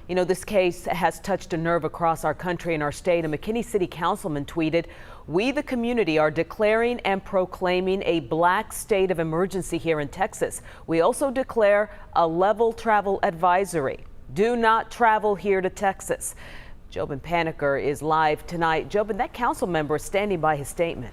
You know, this case has touched a nerve across our country and our state. A McKinney City Councilman tweeted, "We, the community, are declaring and proclaiming a black state of emergency here in Texas. We also declare a level travel advisory. Do not travel here to Texas." Jobin Paniker is live tonight. Jobin, that council member is standing by his statement.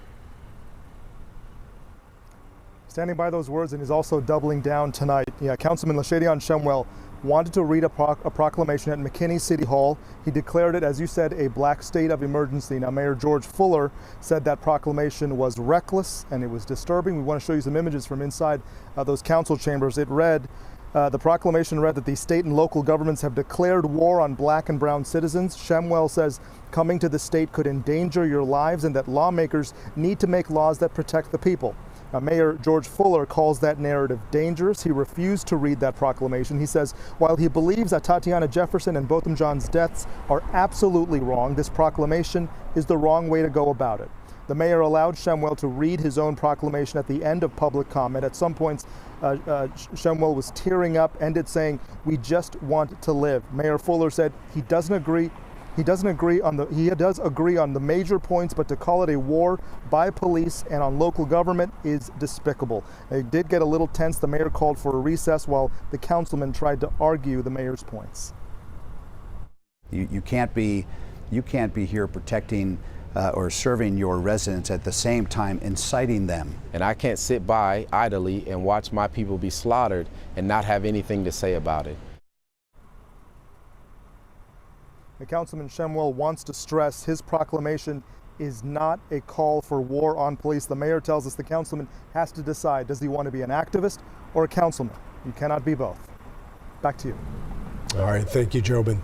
Standing by those words, and is also doubling down tonight. Yeah, Councilman Atatiana Jefferson wanted to read a proclamation at McKinney City Hall. He declared it, as you said, a black state of emergency. Now, Mayor George Fuller said that proclamation was reckless and it was disturbing. We want to show you some images from inside those council chambers. It read, the proclamation read that the state and local governments have declared war on black and brown citizens. Shemwell says coming to the state could endanger your lives and that lawmakers need to make laws that protect the people. Mayor George Fuller calls that narrative dangerous. He refused to read that proclamation. He says while he believes Atatiana Jefferson and Botham Jean's deaths are absolutely wrong, this proclamation is the wrong way to go about it. The mayor allowed Shemwell to read his own proclamation at the end of public comment. At some points, Shemwell was tearing up, ended saying, "We just want to live." Mayor Fuller said he does agree on the major points, but to call it a war by police and on local government is despicable. It did get a little tense. The mayor called for a recess while the councilman tried to argue the mayor's points. You can't be here protecting or serving your residents at the same time inciting them. And I can't sit by idly and watch my people be slaughtered and not have anything to say about it. The Councilman Shemwell wants to stress his proclamation is not a call for war on police. The mayor tells us the councilman has to decide, does he want to be an activist or a councilman? You cannot be both. Back to you. All right, thank you, Jobin.